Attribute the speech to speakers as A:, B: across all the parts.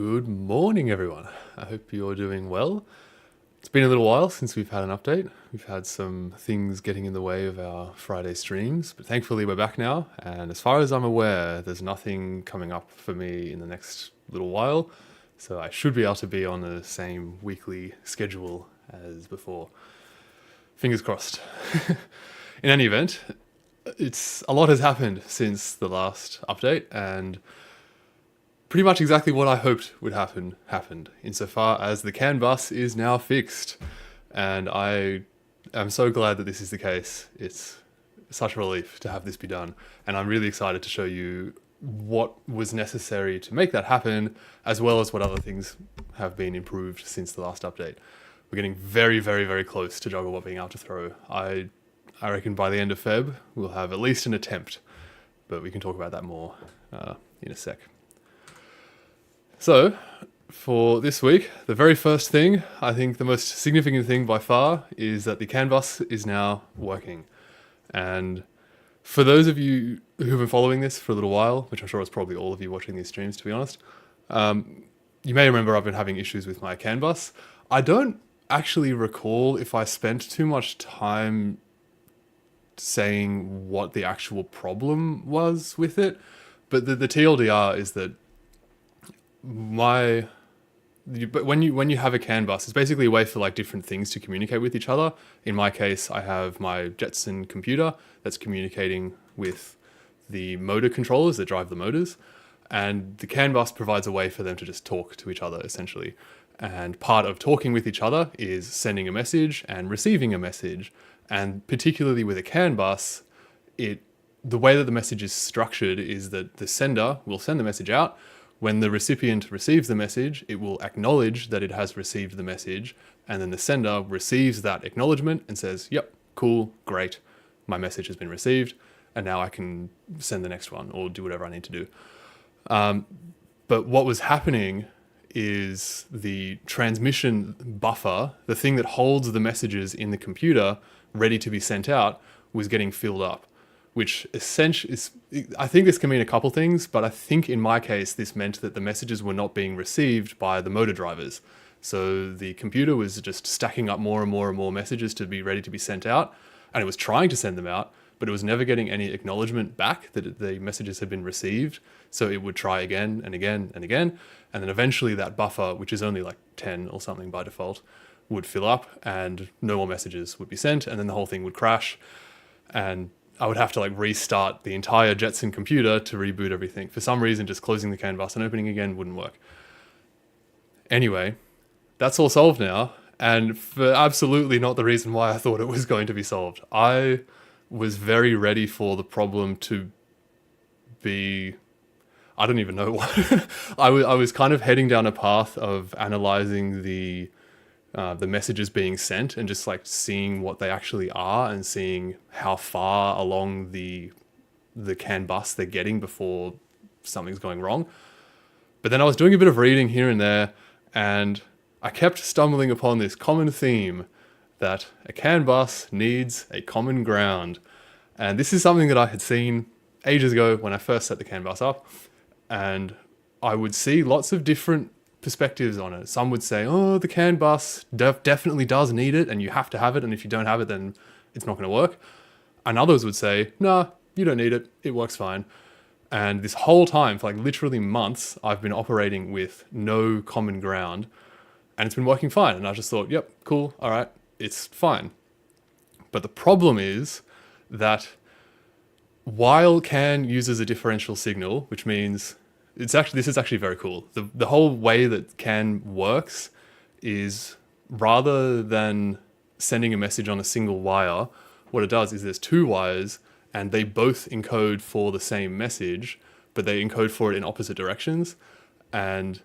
A: Good morning, everyone. I hope you're doing well. It's been a little while since we've had an update. We've had some things getting in the way of our Friday streams, but thankfully we're back now. And as far as I'm aware, there's nothing coming up for me in the next little while. So I should be able to be on the same weekly schedule as before. Fingers crossed. In any event, a lot has happened since the last update, and pretty much exactly what I hoped would happen happened, insofar as the CAN bus is now fixed. And I am so glad that this is the case. It's such a relief to have this be done. And I'm really excited to show you what was necessary to make that happen, as well as what other things have been improved since the last update. We're getting very, very, very close to Jugglebot being able to throw. I reckon by the end of Feb, we'll have at least an attempt, but we can talk about that more in a sec. So, for this week, the very first thing, I think the most significant thing by far, is that the CAN bus is now working. And for those of you who've been following this for a little while, which I'm sure is probably all of you watching these streams, to be honest, you may remember I've been having issues with my CAN bus. I don't actually recall if I spent too much time saying what the actual problem was with it, but the TLDR is that when you have a CAN bus, it's basically a way for like different things to communicate with each other. In my case, I have my Jetson computer that's communicating with the motor controllers that drive the motors, and the CAN bus provides a way for them to just talk to each other, essentially. And part of talking with each other is sending a message and receiving a message. And particularly with a CAN bus, the way that the message is structured is that the sender will send the message out. When the recipient receives the message, it will acknowledge that it has received the message, and then the sender receives that acknowledgement and says, yep, cool, great, my message has been received, and now I can send the next one or do whatever I need to do. But what was happening is the transmission buffer, the thing that holds the messages in the computer ready to be sent out, was getting filled up. Which essentially is, I think this can mean a couple things, but I think in my case, this meant that the messages were not being received by the motor drivers. So the computer was just stacking up more and more and more messages to be ready to be sent out, and it was trying to send them out, but it was never getting any acknowledgement back that the messages had been received. So it would try again and again and again, and then eventually that buffer, which is only like 10 or something by default, would fill up and no more messages would be sent, and then the whole thing would crash, and I would have to like restart the entire Jetson computer to reboot everything. For some reason, just closing the CAN bus and opening again wouldn't work. Anyway, that's all solved now, and for absolutely not the reason why I thought it was going to be solved. I was very ready for the problem to be, I don't even know what. I was kind of heading down a path of analyzing the messages being sent and just like seeing what they actually are and seeing how far along the CAN bus they're getting before something's going wrong. But then I was doing a bit of reading here and there, and I kept stumbling upon this common theme that a CAN bus needs a common ground. And this is something that I had seen ages ago when I first set the CAN bus up, and I would see lots of different perspectives on it. Some would say, oh, the CAN bus definitely does need it and you have to have it, and if you don't have it then it's not going to work. And others would say, nah, you don't need it, it works fine. And this whole time, for like literally months, I've been operating with no common ground, and it's been working fine. And I just thought, yep, cool, all right, it's fine. But the problem is that while CAN uses a differential signal, which means this is actually very cool. The whole way that CAN works is, rather than sending a message on a single wire, what it does is there's two wires and they both encode for the same message, but they encode for it in opposite directions. And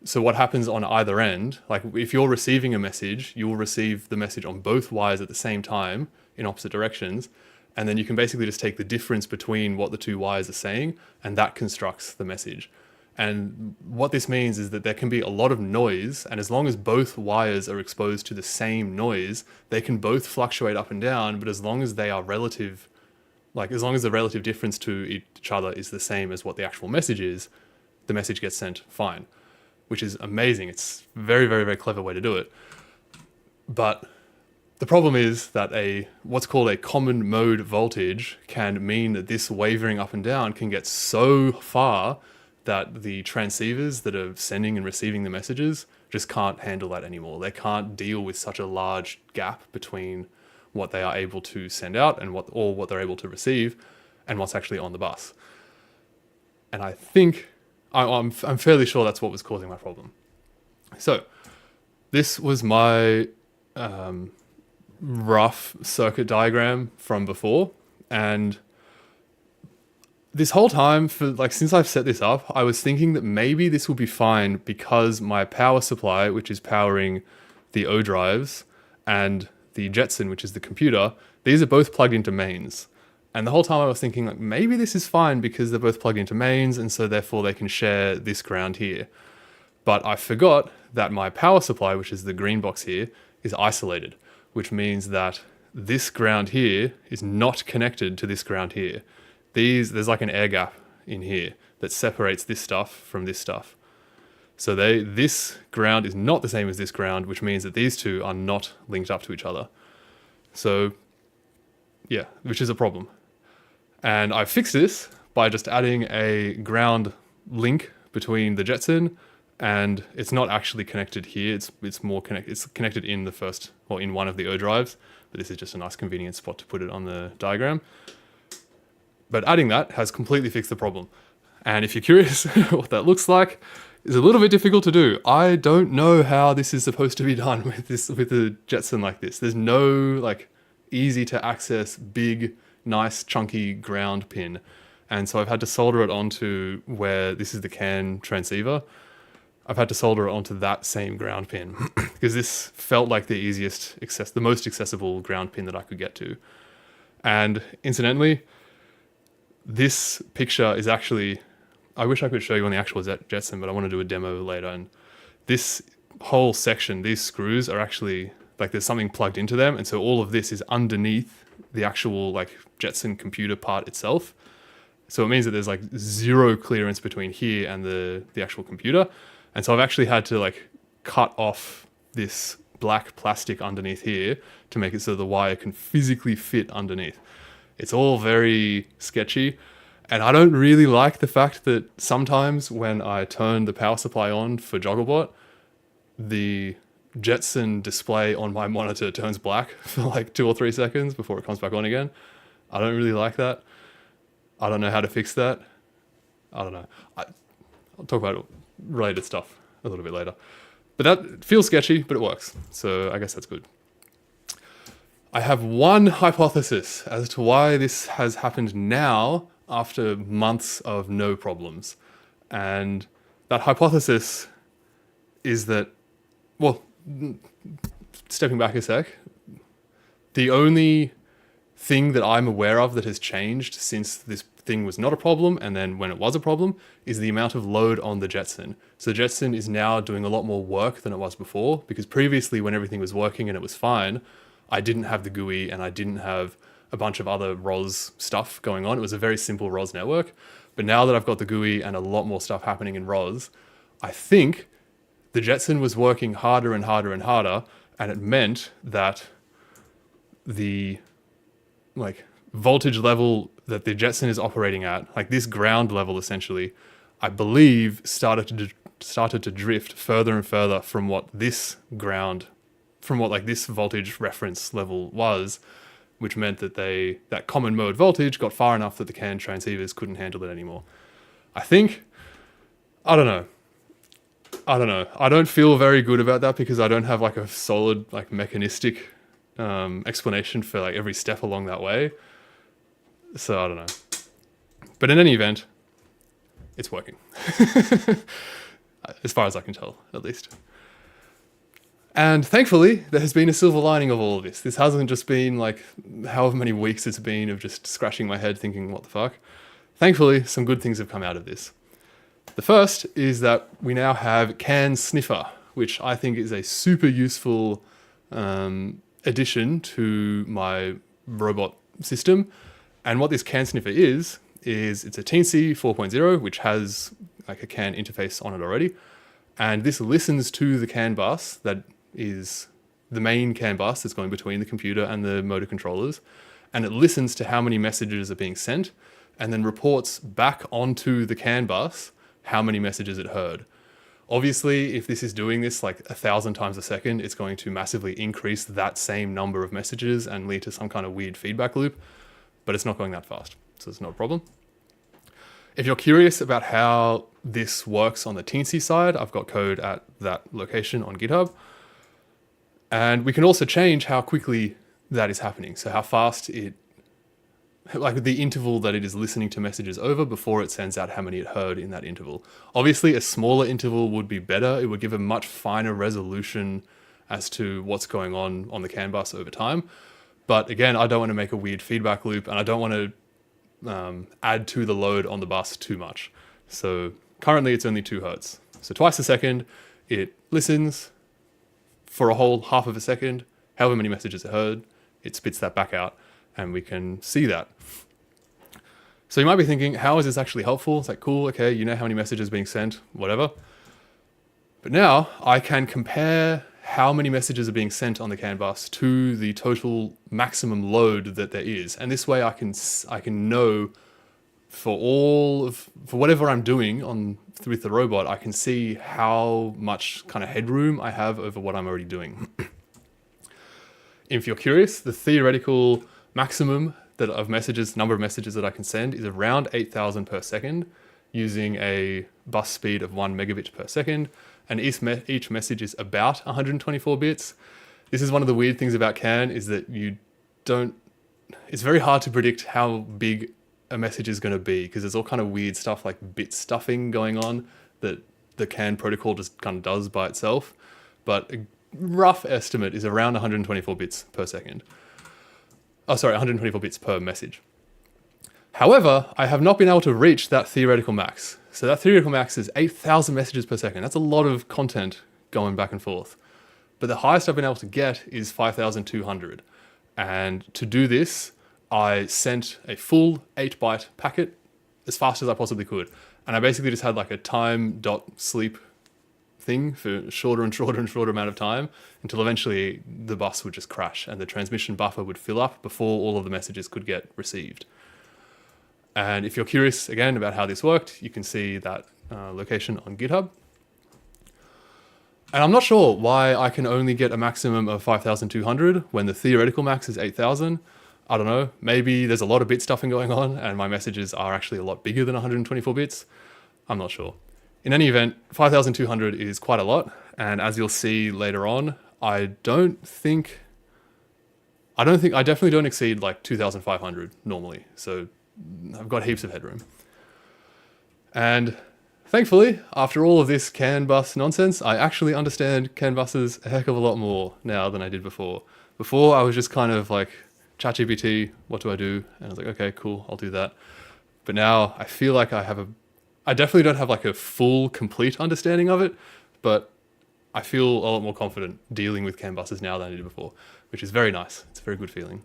A: so what happens on either end, like if you're receiving a message, you will receive the message on both wires at the same time in opposite directions. And then you can basically just take the difference between what the two wires are saying, and that constructs the message. And what this means is that there can be a lot of noise, and as long as both wires are exposed to the same noise, they can both fluctuate up and down, but as long as they are relative, like as long as the relative difference to each other is the same as what the actual message is, the message gets sent fine. which is amazing. It's a very, very, very clever way to do it. But the problem is that what's called a common mode voltage can mean that this wavering up and down can get so far that the transceivers that are sending and receiving the messages just can't handle that anymore. They can't deal with such a large gap between what they are able to send out and what they're able to receive and what's actually on the bus. And I think, I'm fairly sure that's what was causing my problem. So this was my rough circuit diagram from before, and this whole time since I've set this up, I was thinking that maybe this will be fine because my power supply, which is powering the O drives, and the Jetson, which is the computer, these are both plugged into mains. And the whole time I was thinking like maybe this is fine because they're both plugged into mains, and so therefore they can share this ground here. But I forgot that my power supply, which is the green box here, is isolated, which means that this ground here is not connected to this ground here. There's like an air gap in here that separates this stuff from this stuff. So this ground is not the same as this ground, which means that these two are not linked up to each other. So yeah, which is a problem. And I fixed this by just adding a ground link between the Jetson, and it's not actually connected here. It's more connected. It's connected in the first, or in one of the O drives, but this is just a nice convenient spot to put it on the diagram. But adding that has completely fixed the problem. And if you're curious what that looks like, it's a little bit difficult to do. I don't know how this is supposed to be done with a Jetson like this. There's no like easy to access big, nice, chunky ground pin. And so I've had to solder it onto where this is the CAN transceiver. I've had to solder it onto that same ground pin because this felt like the most accessible ground pin that I could get to. And incidentally, this picture is actually, I wish I could show you on the actual Jetson, but I want to do a demo later. And this whole section, these screws are actually, like there's something plugged into them. And so all of this is underneath the actual like Jetson computer part itself. So it means that there's like zero clearance between here and the actual computer. And so I've actually had to like cut off this black plastic underneath here to make it so the wire can physically fit underneath. It's all very sketchy. And I don't really like the fact that sometimes when I turn the power supply on for Jugglebot, the Jetson display on my monitor turns black for like 2 or 3 seconds before it comes back on again. I don't really like that. I don't know how to fix that. I don't know. I'll talk about related stuff a little bit later. But that feels sketchy, but it works. So I guess that's good. I have one hypothesis as to why this has happened now after months of no problems. And that hypothesis is that, well, stepping back a sec, the only thing that I'm aware of that has changed since this thing was not a problem and then when it was a problem is the amount of load on the Jetson. So the Jetson is now doing a lot more work than it was before, because previously when everything was working and it was fine, I didn't have the GUI and I didn't have a bunch of other ROS stuff going on. It was a very simple ROS network. But now that I've got the GUI and a lot more stuff happening in ROS, I think the Jetson was working harder and harder and harder, and it meant that the like voltage level that the Jetson is operating at, like this ground level essentially, I believe started to drift further and further from what this voltage reference level was, which meant that that common mode voltage got far enough that the CAN transceivers couldn't handle it anymore. I don't know. I don't feel very good about that because I don't have like a solid like mechanistic explanation for like every step along that way. So I don't know. But in any event, it's working. As far as I can tell, at least. And thankfully, there has been a silver lining of all of this. This hasn't just been like however many weeks it's been of just scratching my head thinking, what the fuck? Thankfully, some good things have come out of this. The first is that we now have CAN Sniffer, which I think is a super useful addition to my robot system. And what this CAN Sniffer is it's a Teensy 4.0, which has like a CAN interface on it already. And this listens to the CAN bus that is the main CAN bus that's going between the computer and the motor controllers. And it listens to how many messages are being sent and then reports back onto the CAN bus how many messages it heard. Obviously, if this is doing this like 1,000 times a second, it's going to massively increase that same number of messages and lead to some kind of weird feedback loop, but it's not going that fast, so it's not a problem. If you're curious about how this works on the Teensy side, I've got code at that location on GitHub. And we can also change how quickly that is happening. So how fast like the interval that it is listening to messages over before it sends out how many it heard in that interval. Obviously, a smaller interval would be better. It would give a much finer resolution as to what's going on the CAN bus over time. But again, I don't want to make a weird feedback loop, and I don't want to add to the load on the bus too much. So currently it's only 2 Hertz. So twice a second, it listens for a whole half of a second, however many messages it heard, it spits that back out, and we can see that. So you might be thinking, how is this actually helpful? It's like, cool, okay, you know how many messages are being sent, whatever. But now I can compare how many messages are being sent on the CAN bus to the total maximum load that there is. And this way I can know for whatever I'm doing with the robot, I can see how much kind of headroom I have over what I'm already doing. If you're curious, the theoretical maximum number of messages that I can send is around 8,000 per second using a bus speed of 1 megabit per second. And each message is about 124 bits. This is one of the weird things about CAN, is that it's very hard to predict how big a message is going to be, because there's all kind of weird stuff like bit stuffing going on that the CAN protocol just kind of does by itself. But a rough estimate is around 124 bits per second. 124 bits per message. However, I have not been able to reach that theoretical max. So that theoretical max is 8,000 messages per second. That's a lot of content going back and forth. But the highest I've been able to get is 5,200. And to do this, I sent a full 8-byte packet as fast as I possibly could. And I basically just had like a time.sleep thing for shorter and shorter and shorter amount of time until eventually the bus would just crash and the transmission buffer would fill up before all of the messages could get received. And if you're curious again about how this worked, you can see that location on GitHub. And I'm not sure why I can only get a maximum of 5,200 when the theoretical max is 8,000. I don't know, maybe there's a lot of bit stuffing going on and my messages are actually a lot bigger than 124 bits. I'm not sure. In any event, 5,200 is quite a lot. And as you'll see later on, I definitely don't exceed like 2,500 normally. So I've got heaps of headroom. And thankfully, after all of this CAN bus nonsense, I actually understand CAN buses a heck of a lot more now than I did before. Before, I was just kind of like, ChatGPT, what do I do? And I was like, okay, cool, I'll do that. But now I feel like I definitely don't have like a full, complete understanding of it, but I feel a lot more confident dealing with CAN buses now than I did before, which is very nice. It's a very good feeling.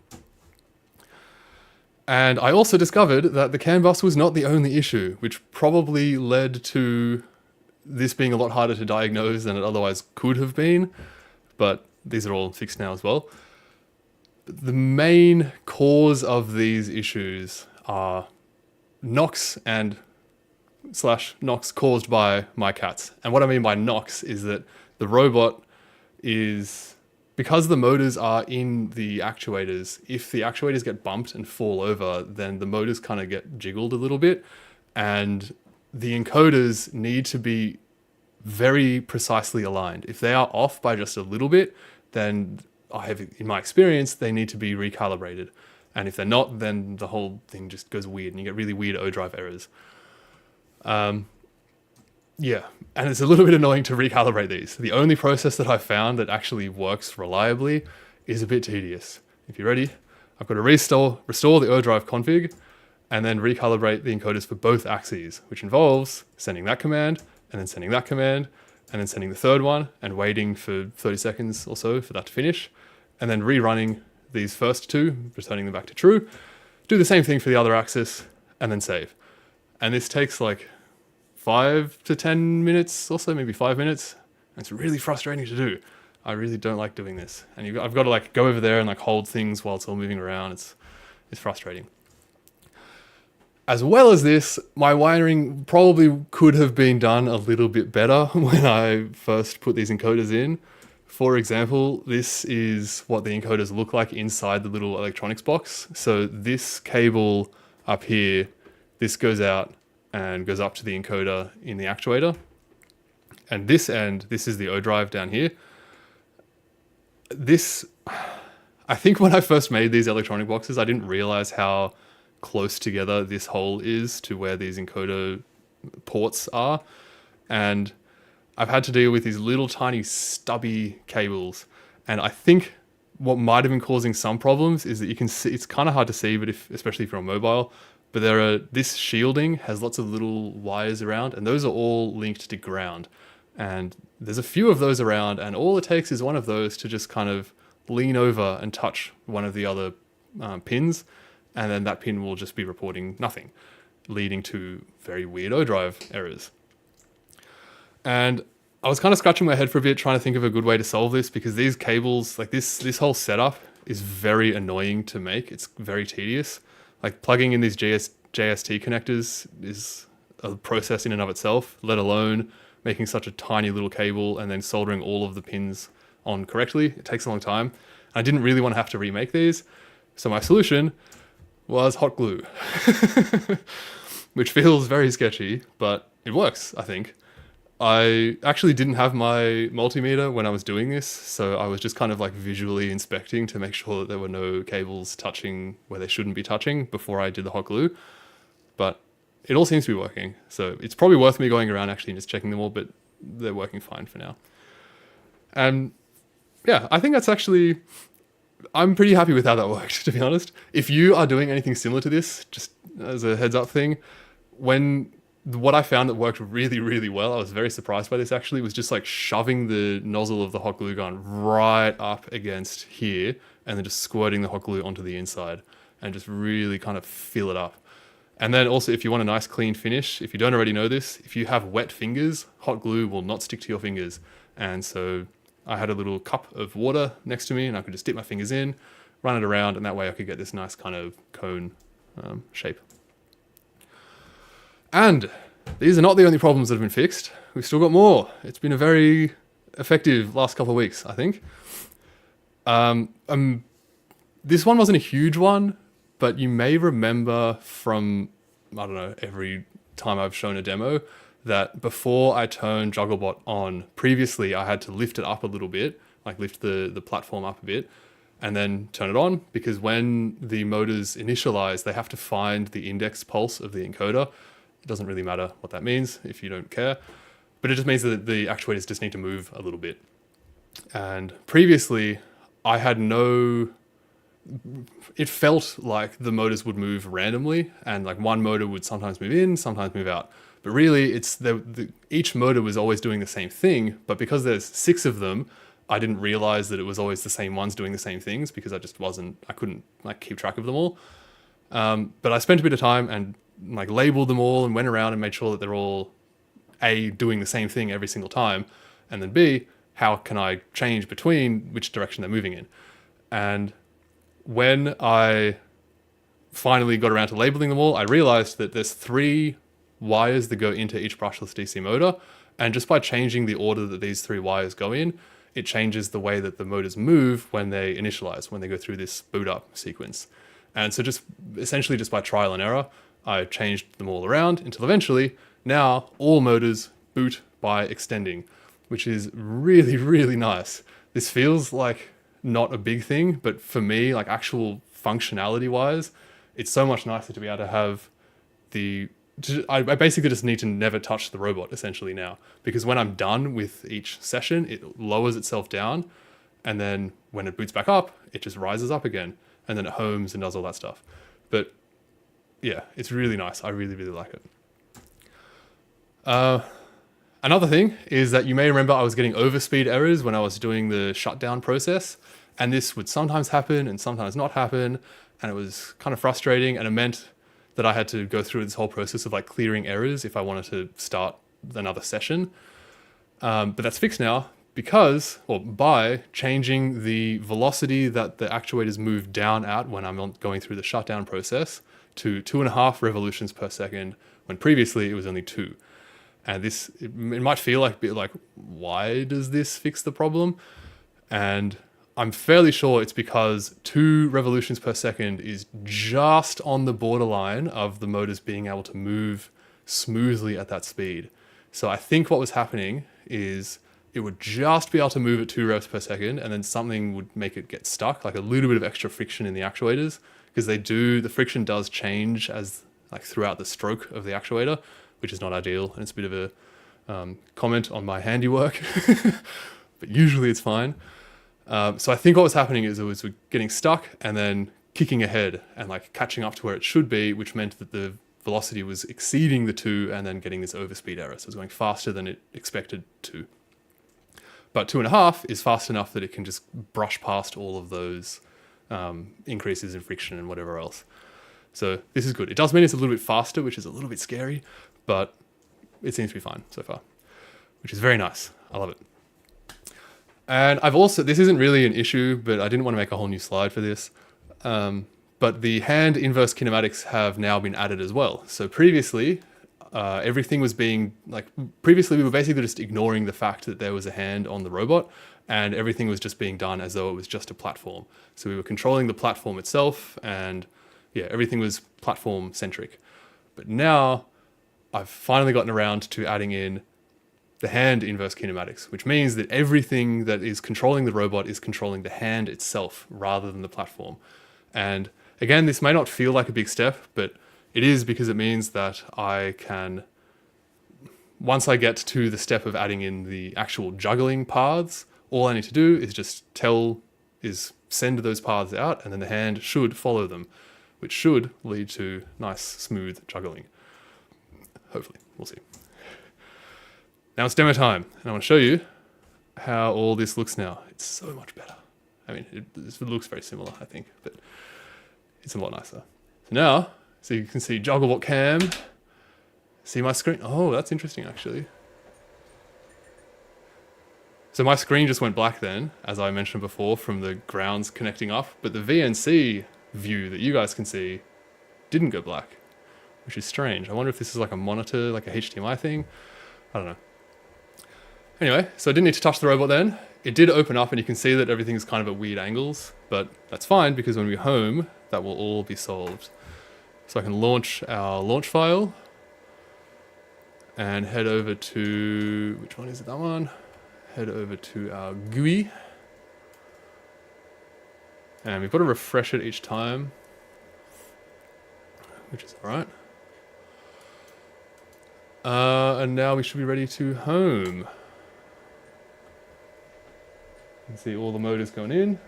A: And I also discovered that the CAN bus was not the only issue, which probably led to this being a lot harder to diagnose than it otherwise could have been, but these are all fixed now as well. The main cause of these issues are knocks and /knocks caused by my cats. And what I mean by knocks is that the robot is, because the motors are in the actuators, if the actuators get bumped and fall over, then the motors kind of get jiggled a little bit, and the encoders need to be very precisely aligned. If they are off by just a little bit, then in my experience, they need to be recalibrated. And if they're not, then the whole thing just goes weird and you get really weird O-drive errors. Yeah, and it's a little bit annoying to recalibrate these. The only process that I've found that actually works reliably is a bit tedious. If you're ready, I've got to restore the O-drive config and then recalibrate the encoders for both axes, which involves sending that command and then sending that command and then sending the third one and waiting for 30 seconds or so for that to finish, and then rerunning these first two, returning them back to true, do the same thing for the other axis, and then save. And this takes like 5 to 10 minutes or so, maybe 5 minutes. And it's really frustrating to do. I really don't like doing this. And I've got to like go over there and like hold things while it's all moving around. It's frustrating. As well as this, my wiring probably could have been done a little bit better when I first put these encoders in. For example, this is what the encoders look like inside the little electronics box. So this cable up here, this goes out and goes up to the encoder in the actuator. And this end, this is the O drive down here. This, I think when I first made these electronic boxes, I didn't realize how close together this hole is to where these encoder ports are. And I've had to deal with these little tiny stubby cables. And I think what might have been causing some problems is that you can see, it's kind of hard to see, but especially if you're on mobile, but this shielding has lots of little wires around, and those are all linked to ground. And there's a few of those around, and all it takes is one of those to just kind of lean over and touch one of the other pins, and then that pin will just be reporting nothing, leading to very weird O drive errors. And I was kind of scratching my head for a bit, trying to think of a good way to solve this, because these cables, like this whole setup is very annoying to make. It's very tedious. Like plugging in these JST connectors is a process in and of itself, let alone making such a tiny little cable and then soldering all of the pins on correctly. It takes a long time. I didn't really want to have to remake these. So my solution was hot glue, which feels very sketchy, but it works, I think. I actually didn't have my multimeter when I was doing this, so I was just kind of like visually inspecting to make sure that there were no cables touching where they shouldn't be touching before I did the hot glue. But it all seems to be working, so it's probably worth me going around actually and just checking them all, but they're working fine for now. And yeah, I think that's actually, I'm pretty happy with how that worked, to be honest. If you are doing anything similar to this, just as a heads up thing, what I found that worked really, really well, I was very surprised by this actually, was just like shoving the nozzle of the hot glue gun right up against here and then just squirting the hot glue onto the inside and just really kind of fill it up. And then also, if you want a nice clean finish, if you don't already know this, if you have wet fingers, hot glue will not stick to your fingers. And so I had a little cup of water next to me and I could just dip my fingers in, run it around, and that way I could get this nice kind of cone shape. And these are not the only problems that have been fixed. We've still got more. It's been a very effective last couple of weeks, I think. This one wasn't a huge one, but you may remember from, I don't know, every time I've shown a demo, that before I turned Jugglebot on, previously I had to lift it up a little bit, like lift the platform up a bit, and then turn it on, because when the motors initialize, they have to find the index pulse of the encoder. It doesn't really matter what that means if you don't care, but it just means that the actuators just need to move a little bit. And previously, I had it felt like the motors would move randomly, and like one motor would sometimes move in, sometimes move out. But really, it's each motor was always doing the same thing, but because there's 6 of them, I didn't realize that it was always the same ones doing the same things, because I couldn't like keep track of them all. But I spent a bit of time and like labeled them all and went around and made sure that they're all A, doing the same thing every single time, and then B, how can I change between which direction they're moving in. And when I finally got around to labeling them all, I realized that there's 3 wires that go into each brushless DC motor, and just by changing the order that these 3 wires go in, it changes the way that the motors move when they initialize, when they go through this boot up sequence. And so just essentially just by trial and error, I changed them all around until eventually now all motors boot by extending, which is really, really nice. This feels like not a big thing, but for me, like actual functionality wise, it's so much nicer to be able to have I basically just need to never touch the robot essentially now, because when I'm done with each session, it lowers itself down, and then when it boots back up, it just rises up again, and then it homes and does all that stuff. But yeah, it's really nice. I really, really like it. Another thing is that you may remember I was getting overspeed errors when I was doing the shutdown process, and this would sometimes happen and sometimes not happen, and it was kind of frustrating, and it meant that I had to go through this whole process of like clearing errors if I wanted to start another session. But that's fixed now because, or by changing the velocity that the actuators move down at when I'm going through the shutdown process to 2.5 revolutions per second, when previously it was only 2. And this, it might feel like a bit like, why does this fix the problem? And I'm fairly sure it's because 2 revolutions per second is just on the borderline of the motors being able to move smoothly at that speed. So I think what was happening is it would just be able to move at 2 revs per second, and then something would make it get stuck, like a little bit of extra friction in the actuators, because the friction does change as like throughout the stroke of the actuator, which is not ideal. And it's a bit of a comment on my handiwork, but usually it's fine. So I think what was happening is it was getting stuck and then kicking ahead and like catching up to where it should be, which meant that the velocity was exceeding the 2 and then getting this overspeed error. So it was going faster than it expected to. But 2.5 is fast enough that it can just brush past all of those increases in friction and whatever else. So this is good. It does mean it's a little bit faster, which is a little bit scary, but it seems to be fine so far, which is very nice. I love it. And I've also, this isn't really an issue, but I didn't want to make a whole new slide for this. But the hand inverse kinematics have now been added as well. So previously, everything was being previously we were basically just ignoring the fact that there was a hand on the robot, and everything was just being done as though it was just a platform. So we were controlling the platform itself, and yeah, everything was platform centric. But now I've finally gotten around to adding in the hand inverse kinematics, which means that everything that is controlling the robot is controlling the hand itself rather than the platform. And again, this may not feel like a big step, but it is, because it means that I can, once I get to the step of adding in the actual juggling paths, all I need to do is just send those paths out, and then the hand should follow them, which should lead to nice, smooth juggling. Hopefully, we'll see. Now it's demo time, and I want to show you how all this looks now. It's so much better. I mean, it looks very similar, I think, but it's a lot nicer. So now, so you can see Jugglebot cam. See my screen? Oh, that's interesting, actually. So my screen just went black then, as I mentioned before, from the grounds connecting up, but the VNC view that you guys can see didn't go black, which is strange. I wonder if this is like a monitor, like a HDMI thing. I don't know. Anyway, so I didn't need to touch the robot then. It did open up, and you can see that everything's kind of at weird angles, but that's fine, because when we're home, that will all be solved. So I can launch our launch file and head over to, which one is it, that one? Head over to our GUI. And we've got to refresh it each time, which is all right. And now we should be ready to home. You can see all the motors going in.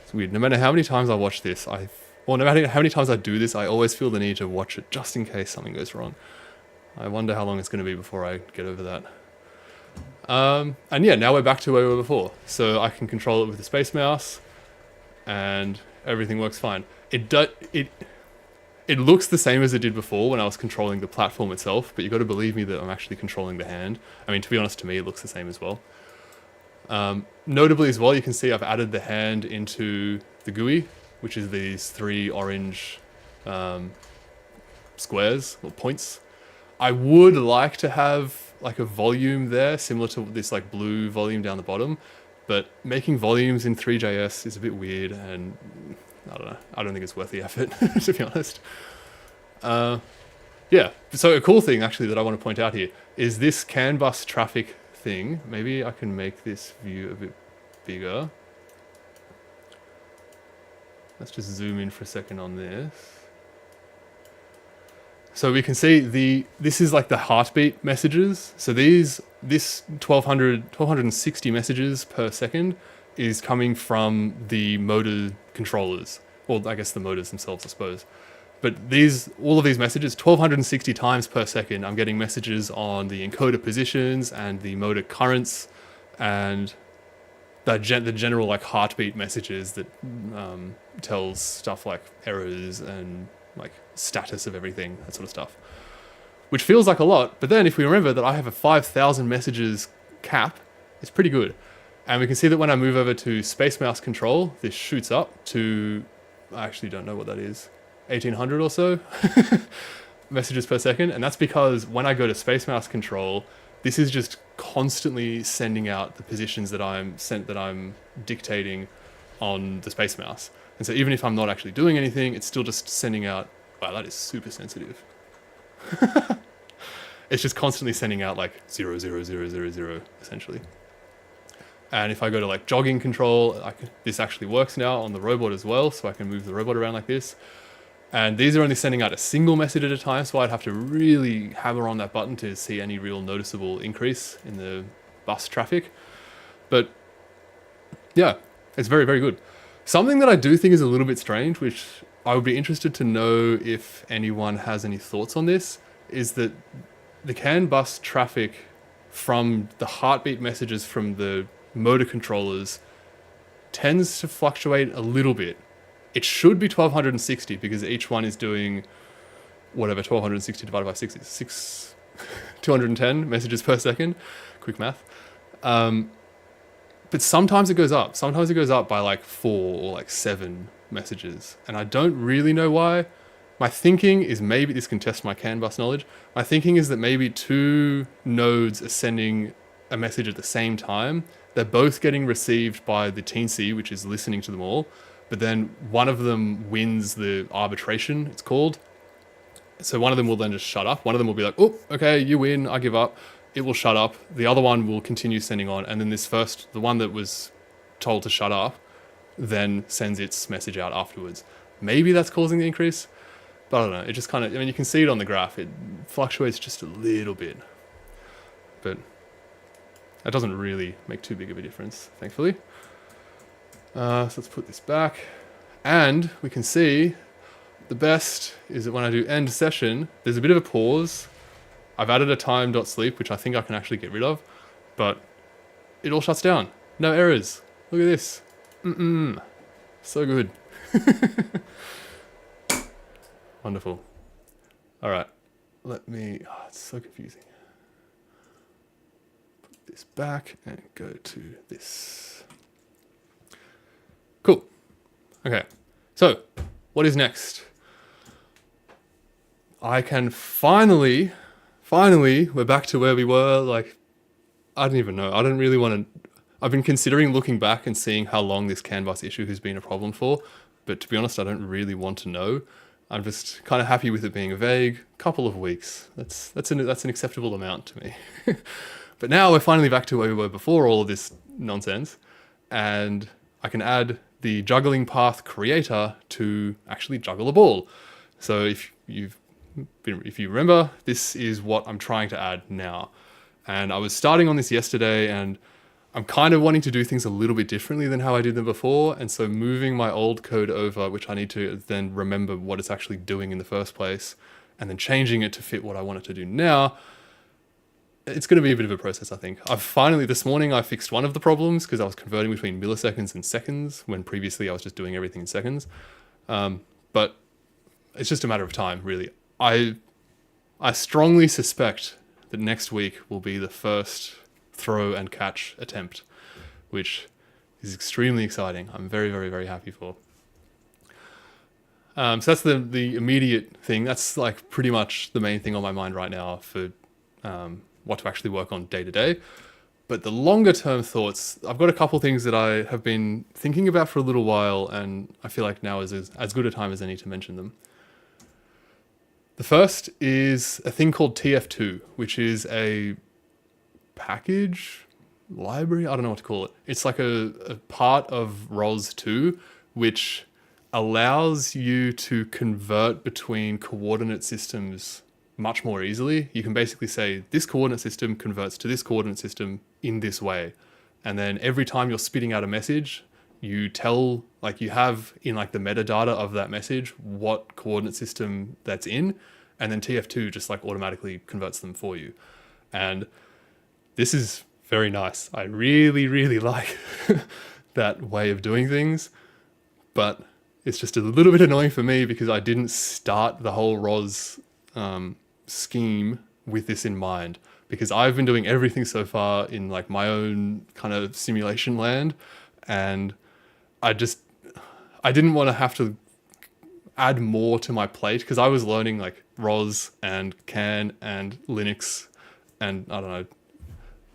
A: It's weird. No matter how many times I watch this, no matter how many times I do this, I always feel the need to watch it just in case something goes wrong. I wonder how long it's going to be before I get over that. And yeah, now we're back to where we were before. So I can control it with the space mouse, and everything works fine. It looks the same as it did before when I was controlling the platform itself, but you've got to believe me that I'm actually controlling the hand. I mean, to be honest, to me, it looks the same as well. Notably as well, you can see I've added the hand into the GUI, which is these 3 orange squares or points. I would like to have like a volume there, similar to this like blue volume down the bottom, but making volumes in Three.js is a bit weird, and I don't know. I don't think it's worth the effort, to be honest. Yeah, so a cool thing actually that I want to point out here is this CAN bus traffic thing. Maybe I can make this view a bit bigger. Let's just zoom in for a second on this. So we can see this is like the heartbeat messages. So this 1260 messages per second is coming from the motor controllers, or I guess the motors themselves, I suppose. But all of these messages, 1260 times per second, I'm getting messages on the encoder positions and the motor currents, and the general like heartbeat messages that tells stuff like errors and like status of everything, that sort of stuff, which feels like a lot. But then if we remember that I have a 5,000 messages cap, it's pretty good. And we can see that when I move over to space mouse control, this shoots up to, I actually don't know what that is, 1800 or so messages per second. And that's because when I go to space mouse control, this is just constantly sending out the positions that I'm dictating on the space mouse. And so even if I'm not actually doing anything, it's still just sending out, wow, that is super sensitive. It's just constantly sending out like 0, 0, 0, 0, 0, essentially. And if I go to like jogging control, this actually works now on the robot as well. So I can move the robot around like this. And these are only sending out a single message at a time. So I'd have to really hammer on that button to see any real noticeable increase in the bus traffic. But yeah, it's very, very good. Something that I do think is a little bit strange, which I would be interested to know if anyone has any thoughts on this, is that the CAN bus traffic from the heartbeat messages from the motor controllers tends to fluctuate a little bit. It should be 1260 because each one is doing whatever 1260 divided by 6 is 210 messages per second. Quick math. But sometimes it goes up. Sometimes it goes up by like 4 or like 7 messages. And I don't really know why. My thinking is, maybe this can test my CAN bus knowledge. My thinking is that maybe 2 nodes are sending a message at the same time. They're both getting received by the teensy, which is listening to them all. But then one of them wins the arbitration, it's called. So one of them will then just shut up. One of them will be like, oh, okay, you win, I give up. It will shut up. The other one will continue sending on. And then the one that was told to shut up, then sends its message out afterwards. Maybe that's causing the increase. But I don't know. It just kind of, I mean, you can see it on the graph. It fluctuates just a little bit. But that doesn't really make too big of a difference, thankfully. So let's put this back. And we can see the best is that when I do end session, there's a bit of a pause. I've added a time.sleep, which I think I can actually get rid of, but it all shuts down. No errors. Look at this. So good. Wonderful. All right. Let me, it's so confusing. Put this back and go to this. Cool. Okay. So what is next? I can finally, we're back to where we were. Like, I don't even know. I don't really want to, I've been considering looking back and seeing how long this CAN bus issue has been a problem for. But to be honest, I don't really want to know. I'm just kind of happy with it being a vague couple of weeks. That's an acceptable amount to me. But now we're finally back to where we were before all of this nonsense. And I can add the juggling path creator to actually juggle a ball. So if you remember, this is what I'm trying to add now. And I was starting on this yesterday, and I'm kind of wanting to do things a little bit differently than how I did them before. And so moving my old code over, which I need to then remember what it's actually doing in the first place, and then changing it to fit what I want it to do now, it's going to be a bit of a process, I think. This morning I fixed one of the problems because I was converting between milliseconds and seconds when previously I was just doing everything in seconds. But it's just a matter of time, really. I strongly suspect that next week will be the first throw and catch attempt, which is extremely exciting. I'm very, very, very happy for. So that's the immediate thing. That's like pretty much the main thing on my mind right now for what to actually work on day to day. But the longer term thoughts, I've got a couple things that I have been thinking about for a little while, and I feel like now is as good a time as any to mention them. The first is a thing called TF2, which is a package library. I don't know what to call it. It's like a part of ROS2, which allows you to convert between coordinate systems much more easily. You can basically say this coordinate system converts to this coordinate system in this way. And then every time you're spitting out a message, you tell, like you have in like the metadata of that message, what coordinate system that's in. And then TF2 just like automatically converts them for you. And this is very nice. I really, really like that way of doing things, but it's just a little bit annoying for me because I didn't start the whole ROS scheme with this in mind, because I've been doing everything so far in like my own kind of simulation land, and I didn't want to have to add more to my plate, because I was learning like ROS and CAN and Linux and I don't know,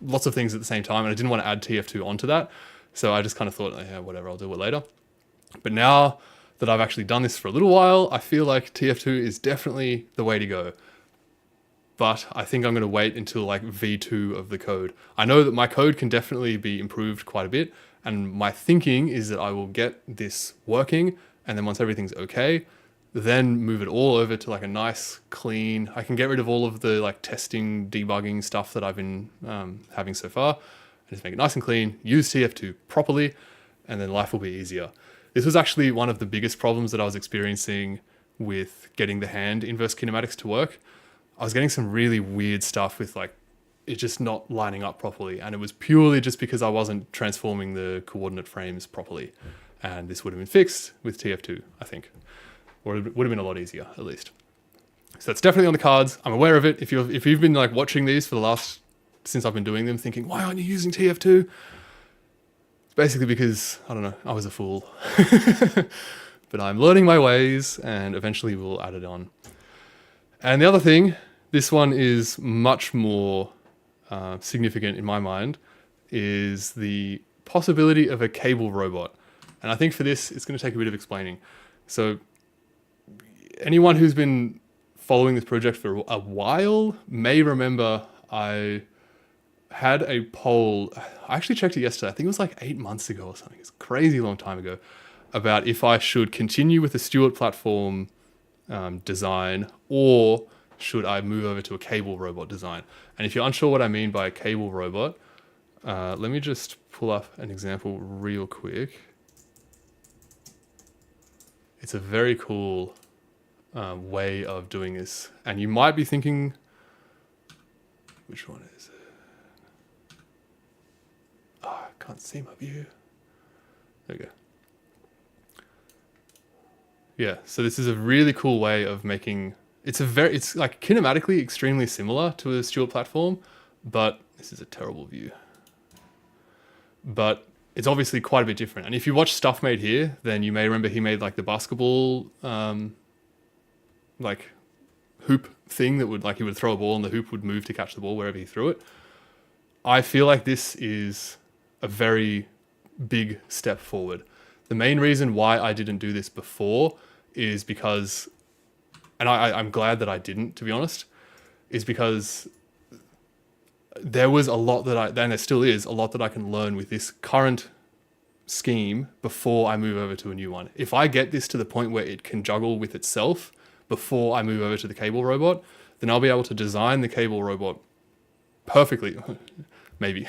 A: lots of things at the same time, and I didn't want to add TF2 onto that. So I just kind of thought, yeah, whatever, I'll do it later. But now that I've actually done this for a little while, I feel like TF2 is definitely the way to go. But I think I'm going to wait until like V2 of the code. I know that my code can definitely be improved quite a bit, and my thinking is that I will get this working, and then once everything's okay, then move it all over to like a nice clean, I can get rid of all of the like testing, debugging stuff that I've been having so far, and just make it nice and clean, use TF2 properly, and then life will be easier. This was actually one of the biggest problems that I was experiencing with getting the hand inverse kinematics to work. I was getting some really weird stuff with like it just not lining up properly, and it was purely just because I wasn't transforming the coordinate frames properly. And this would have been fixed with TF2, I think, or it would have been a lot easier at least. So it's definitely on the cards. I'm aware of it. If you've been like watching these for the last, since I've been doing them, thinking why aren't you using TF2? It's basically because I don't know, I was a fool. But I'm learning my ways, and eventually we'll add it on. And the other thing, this one is much more significant in my mind, is the possibility of a cable robot. And I think for this, it's going to take a bit of explaining. So anyone who's been following this project for a while may remember I had a poll. I actually checked it yesterday. I think it was like 8 months ago or something. It's a crazy long time ago, about if I should continue with the Stewart platform design, or should I move over to a cable robot design. And if you're unsure what I mean by a cable robot, let me just pull up an example real quick. It's a very cool way of doing this. And you might be thinking, which one is it? Oh, I can't see my view. There we go. Yeah, so this is a really cool way of making, it's like kinematically extremely similar to a Stewart platform, but this is a terrible view. But it's obviously quite a bit different. And if you watch Stuff Made Here, then you may remember he made like the basketball like hoop thing that would, like, he would throw a ball and the hoop would move to catch the ball wherever he threw it. I feel like this is a very big step forward. The main reason why I didn't do this before is because, and I'm glad that I didn't, to be honest, is because there was a lot that and there still is a lot that I can learn with this current scheme before I move over to a new one. If I get this to the point where it can juggle with itself before I move over to the cable robot, then I'll be able to design the cable robot perfectly, maybe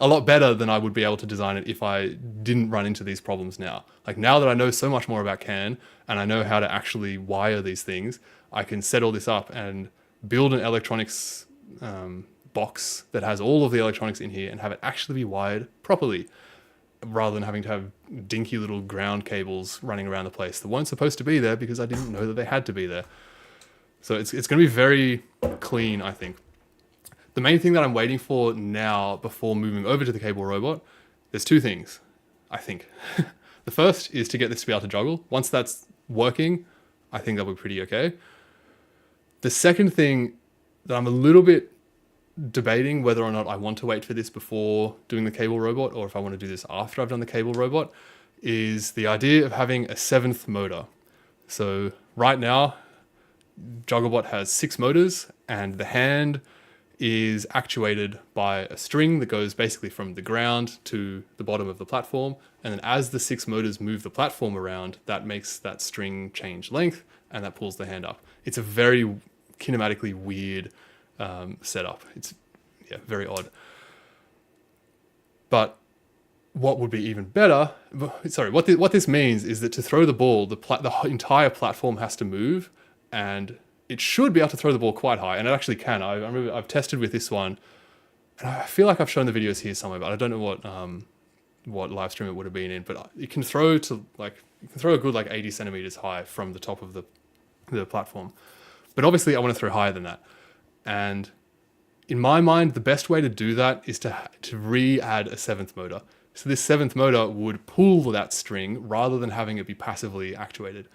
A: a lot better than I would be able to design it if I didn't run into these problems now. Like, now that I know so much more about CAN and I know how to actually wire these things, I can set all this up and build an electronics box that has all of the electronics in here and have it actually be wired properly, rather than having to have dinky little ground cables running around the place that weren't supposed to be there because I didn't know that they had to be there. So it's going to be very clean, I think. The main thing that I'm waiting for now before moving over to the cable robot, there's two things, I think. The first is to get this to be able to juggle. Once that's working, I think that'll be pretty okay. The second thing that I'm a little bit debating whether or not I want to wait for this before doing the cable robot, or if I want to do this after I've done the cable robot, is the idea of having a seventh motor. So right now, Jugglebot has 6 motors, and the hand is actuated by a string that goes basically from the ground to the bottom of the platform. And then as the 6 motors move the platform around, that makes that string change length, and that pulls the hand up. It's a very kinematically weird setup. It's very odd. But what would be even better, what this means is that to throw the ball, the entire platform has to move, and it should be able to throw the ball quite high, and it actually can. I remember I've tested with this one And I feel like I've shown the videos here somewhere, but I don't know what live stream it would have been in, but you can throw a good like 80 centimeters high from the top of the platform. But obviously I want to throw higher than that. And in my mind, the best way to do that is to re-add a seventh motor. So this seventh motor would pull that string rather than having it be passively actuated.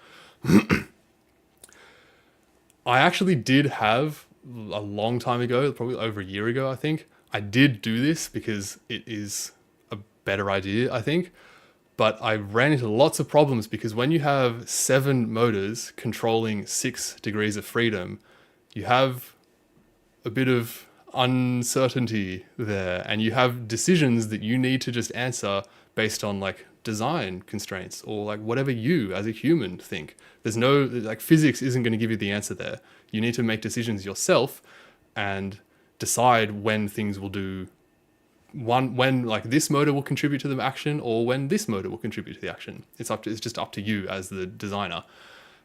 A: I actually did have, a long time ago, probably over a year ago, I think, I did do this because it is a better idea, I think. But I ran into lots of problems because when you have 7 motors controlling 6 degrees of freedom, you have a bit of uncertainty there, and you have decisions that you need to just answer based on like design constraints or like whatever you as a human think. There's no, like, physics isn't going to give you the answer there. You need to make decisions yourself and decide when things will do when like this motor will contribute to the action or when this motor will contribute to the action. It's just up to you as the designer.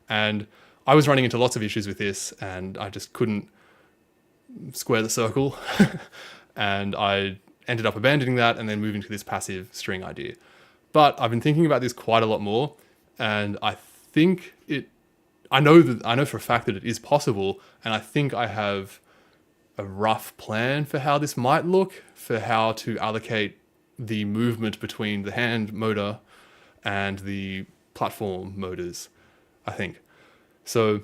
A: And I was running into lots of issues with this and I just couldn't square the circle. And I ended up abandoning that and then moving to this passive string idea. But I've been thinking about this quite a lot more, and I know for a fact that it is possible, and I think I have a rough plan for how this might look, for how to allocate the movement between the hand motor and the platform motors, I think. So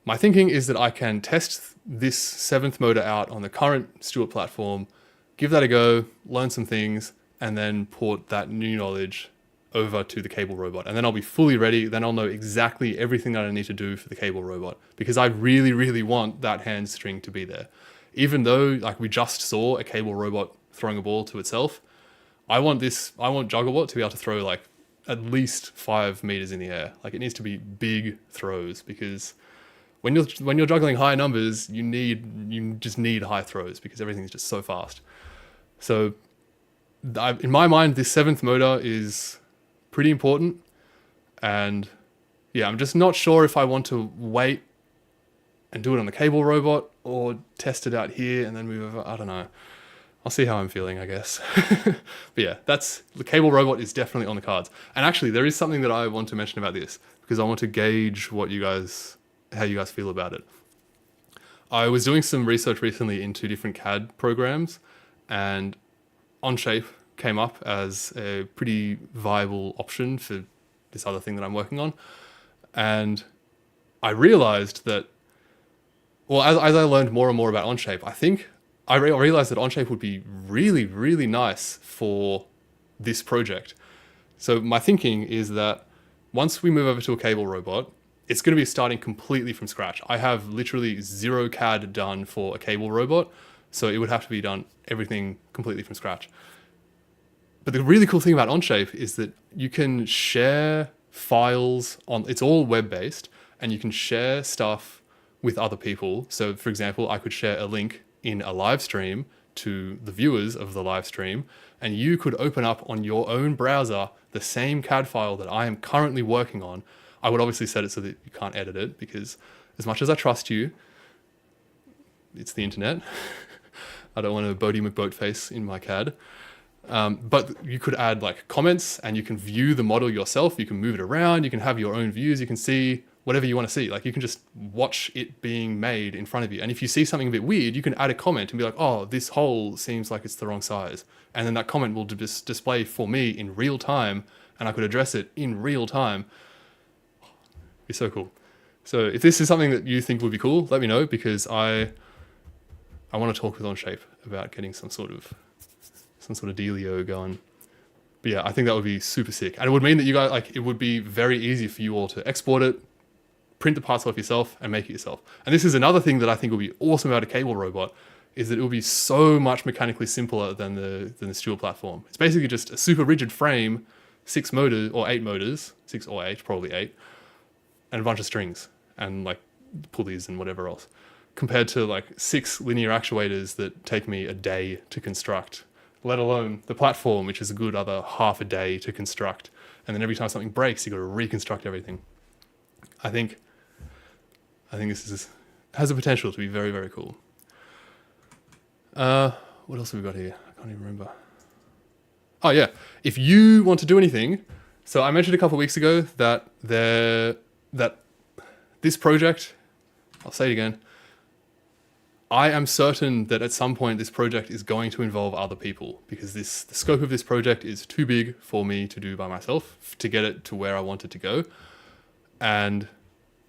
A: my thinking is that I can test this 7th motor out on the current Stuart platform, give that a go, learn some things, and then port that new knowledge over to the cable robot. And then I'll be fully ready. Then I'll know exactly everything that I need to do for the cable robot, because I really, really want that hand string to be there. Even though like we just saw a cable robot throwing a ball to itself, I want Jugglebot to be able to throw like at least 5 meters in the air. Like it needs to be big throws, because when you're juggling high numbers, you just need high throws because everything's just so fast. So in my mind, this 7th motor is pretty important. And yeah, I'm just not sure if I want to wait and do it on the cable robot or test it out here and then move over. I don't know. I'll see how I'm feeling, I guess. But yeah, the cable robot is definitely on the cards. And actually, there is something that I want to mention about this, because I want to gauge how you guys feel about it. I was doing some research recently into different CAD programs, and Onshape came up as a pretty viable option for this other thing that I'm working on. And I realized that, well, as I learned more and more about Onshape, I realized that Onshape would be really, really nice for this project. So my thinking is that once we move over to a cable robot, it's going to be starting completely from scratch. I have literally 0 CAD done for a cable robot, so it would have to be done everything completely from scratch. But the really cool thing about Onshape is that you can share files it's all web-based, and you can share stuff with other people. So for example, I could share a link in a live stream to the viewers of the live stream, and you could open up on your own browser the same CAD file that I am currently working on. I would obviously set it so that you can't edit it, because as much as I trust you, it's the internet. I don't want a Bodie McBoatface in my CAD. But you could add like comments, and you can view the model yourself. You can move it around. You can have your own views. You can see whatever you want to see. Like you can just watch it being made in front of you. And if you see something a bit weird, you can add a comment and be like, oh, this hole seems like it's the wrong size. And then that comment will just display for me in real time, and I could address it in real time. It'd be so cool. So if this is something that you think would be cool, let me know, because I want to talk with Onshape about getting some sort of dealio going. But yeah, I think that would be super sick. And it would mean that you guys, like, it would be very easy for you all to export it, print the parts off yourself, and make it yourself. And this is another thing that I think would be awesome about a cable robot, is that it will be so much mechanically simpler than the Stuart platform. It's basically just a super rigid frame, 6 motors or 8 motors, 6 or 8, probably 8, and a bunch of strings and like pulleys and whatever else, compared to like 6 linear actuators that take me a day to construct, let alone the platform, which is a good other half a day to construct. And then every time something breaks, you got to reconstruct everything. I think this has the potential to be very, very cool. what else have we got here? I can't even remember. Oh yeah, if you want to do anything, so I mentioned a couple of weeks ago that this project, I'll say it again, I am certain that at some point this project is going to involve other people, because the scope of this project is too big for me to do by myself to get it to where I want it to go. And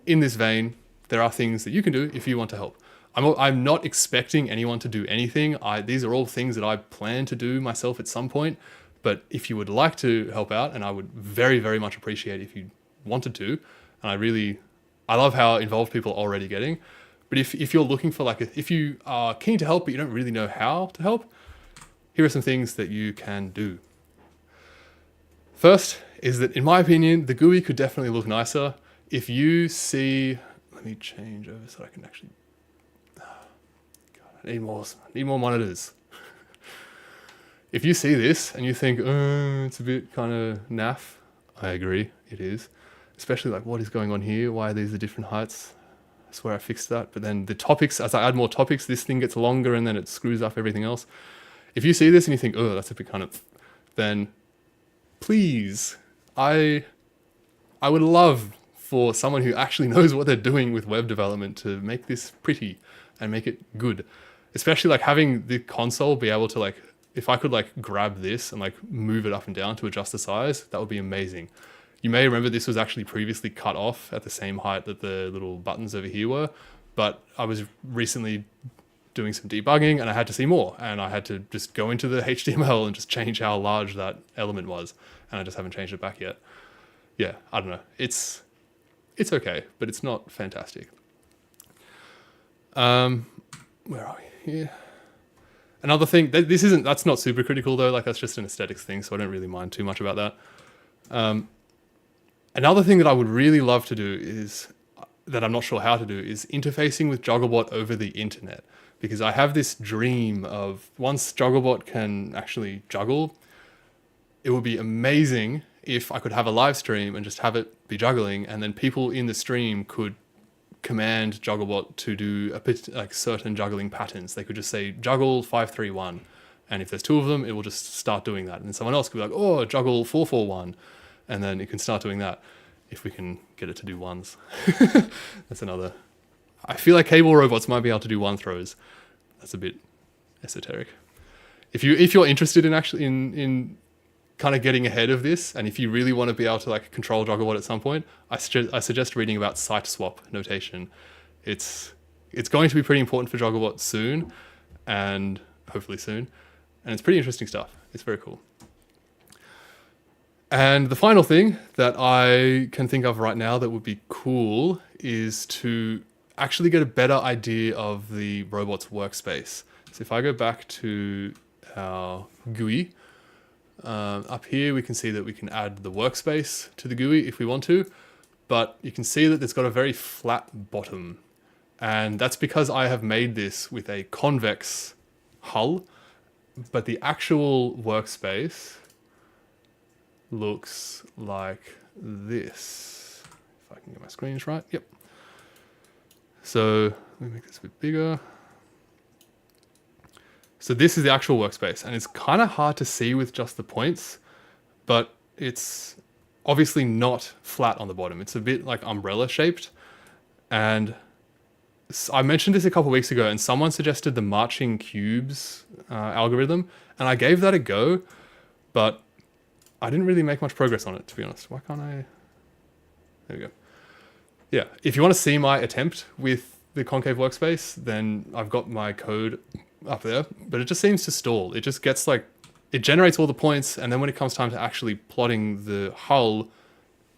A: in this vein, there are things that you can do if you want to help. I'm not expecting anyone to do anything. These are all things that I plan to do myself at some point. But if you would like to help out, and I would very, very much appreciate if you wanted to, and I love how involved people are already getting. But if you're looking for if you are keen to help, but you don't really know how to help, here are some things that you can do. First is that, in my opinion, the GUI could definitely look nicer. If you see, let me change over so I can actually, God, I need more monitors. If you see this and you think, it's a bit kind of naff, I agree, it is. Especially what is going on here? Why are these the different heights? I swear I fixed that. But then the topics, as I add more topics, this thing gets longer and then it screws up everything else. If you see this and you think, that's a bit kind of, then please, I would love for someone who actually knows what they're doing with web development to make this pretty and make it good. Especially having the console be able to if I could grab this and move it up and down to adjust the size, that would be amazing. You may remember this was actually previously cut off at the same height that the little buttons over here were, but I was recently doing some debugging and I had to see more, and I had to just go into the HTML and just change how large that element was, and I just haven't changed it back yet. Yeah, I don't know. It's okay, but it's not fantastic. Where are we? Here. Another thing, that's not super critical though, that's just an aesthetics thing, so I don't really mind too much about that. Another thing that I would really love to do is, that I'm not sure how to do, is interfacing with Jugglebot over the internet. Because I have this dream of, once Jugglebot can actually juggle, it would be amazing if I could have a live stream and just have it be juggling, and then people in the stream could command Jugglebot to do certain juggling patterns. They could just say juggle 531, and if there's two of them, it will just start doing that. And then someone else could be like, juggle 441, and then it can start doing that if we can get it to do ones. That's another. I feel like cable robots might be able to do one throws. That's a bit esoteric. If you're interested in actually in kind of getting ahead of this, and if you really want to be able to control Jugglebot at some point, I suggest reading about site swap notation. It's going to be pretty important for Jugglebot soon, and hopefully soon, and it's pretty interesting stuff. It's very cool. And the final thing that I can think of right now that would be cool is to actually get a better idea of the robot's workspace. So if I go back to our GUI, up here we can see that we can add the workspace to the GUI if we want to, but you can see that it's got a very flat bottom. And that's because I have made this with a convex hull, but the actual workspace looks like this. If I can get my screens right. Yep. So let me make this a bit bigger. So this is the actual workspace, and it's kind of hard to see with just the points, but it's obviously not flat on the bottom. It's a bit umbrella shaped. And I mentioned this a couple of weeks ago, and someone suggested the marching cubes algorithm, and I gave that a go, but I didn't really make much progress on it, to be honest. Why can't I? There we go. Yeah, if you want to see my attempt with the concave workspace, then I've got my code up there, but it just seems to stall. It just gets it generates all the points, and then when it comes time to actually plotting the hull,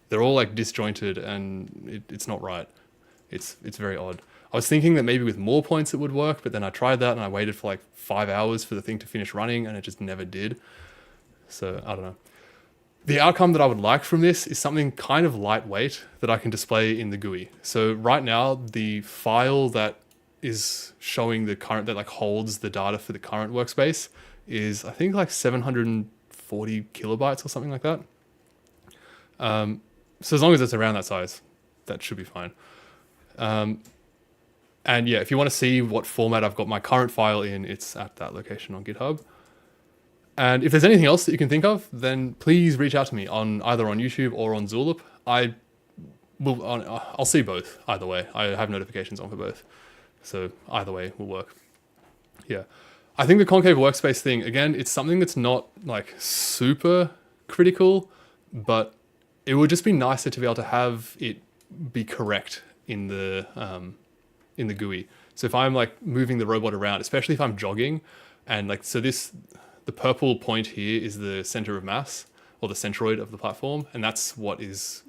A: they're all disjointed, and it's not right. It's very odd. I was thinking that maybe with more points it would work, but then I tried that and I waited for 5 hours for the thing to finish running, and it just never did. So I don't know. The outcome that I would like from this is something kind of lightweight that I can display in the GUI. So right now, the file that is showing the current, that holds the data for the current workspace, is I think 740 kilobytes or something like that. So as long as it's around that size, that should be fine. And yeah, if you want to see what format I've got my current file in, it's at that location on GitHub. And if there's anything else that you can think of, then please reach out to me on either on YouTube or on Zulip. I'll see both either way. I have notifications on for both. So either way will work. Yeah. I think the concave workspace thing, again, it's something that's not like super critical, but it would just be nicer to be able to have it be correct in the GUI. So if I'm like moving the robot around, especially if I'm jogging, and like, so the purple point here is the center of mass, or the centroid of the platform, and that's what is,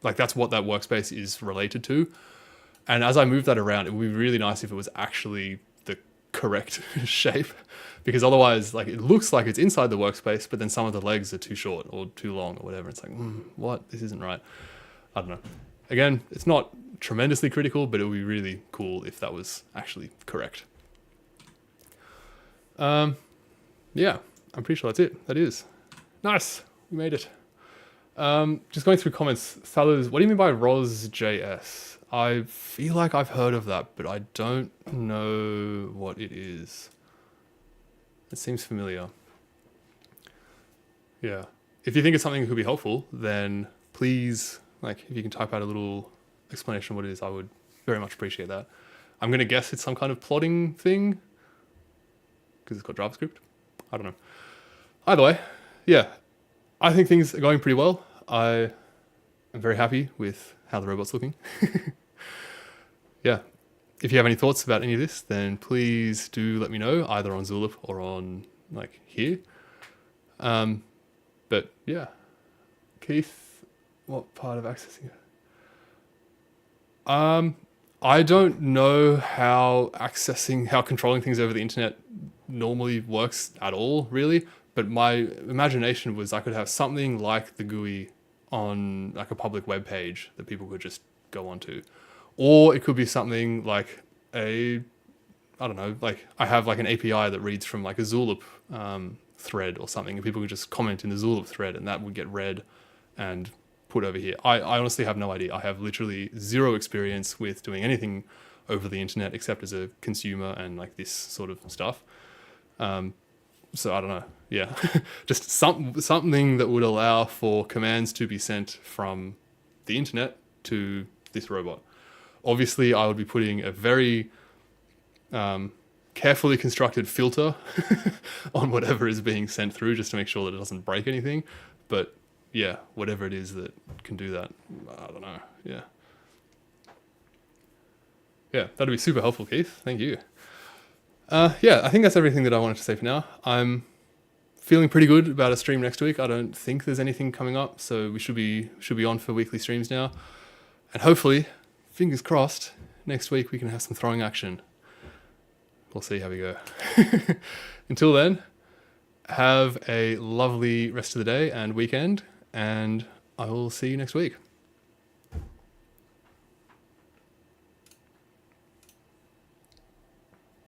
A: that's what that workspace is related to. And as I move that around, it would be really nice if it was actually the correct shape, because otherwise, like, it looks like it's inside the workspace, but then some of the legs are too short or too long or whatever. It's like, what? This isn't right. I don't know. Again, it's not tremendously critical, but it would be really cool if that was actually correct. Yeah, I'm pretty sure that's it. That is. Nice. We made it. Just going through comments. Fellas, what do you mean by ROS.js? I feel like I've heard of that, but I don't know what it is. It seems familiar. Yeah. If you think it's something that could be helpful, then please, like, if you can type out a little explanation of what it is, I would very much appreciate that. I'm going to guess it's some kind of plotting thing, because it's got JavaScript. I don't know. Either way, yeah, I think things are going pretty well. I am very happy with how the robot's looking. Yeah, if you have any thoughts about any of this, then please do let me know, either on Zulip or on like here. But yeah, Keith, what part of accessing it? I don't know how controlling things over the internet normally works at all, really. But my imagination was I could have something like the GUI on like a public web page that people could just go onto. Or it could be something like I don't know, like I have like an API that reads from like a Zulip thread or something, and people could just comment in the Zulip thread and that would get read and put over here. I honestly have no idea. I have literally zero experience with doing anything over the internet except as a consumer and like this sort of stuff. So I don't know. Yeah, just something that would allow for commands to be sent from the internet to this robot. Obviously, I would be putting a very carefully constructed filter on whatever is being sent through just to make sure that it doesn't break anything. But yeah, whatever it is that can do that, I don't know. Yeah. Yeah, that'd be super helpful, Keith. Thank you. Yeah, I think that's everything that I wanted to say for now. I'm feeling pretty good about a stream next week. I don't think there's anything coming up, so we should be on for weekly streams now. And hopefully, fingers crossed, next week we can have some throwing action. We'll see how we go. Until then, have a lovely rest of the day and weekend, and I will see you next week.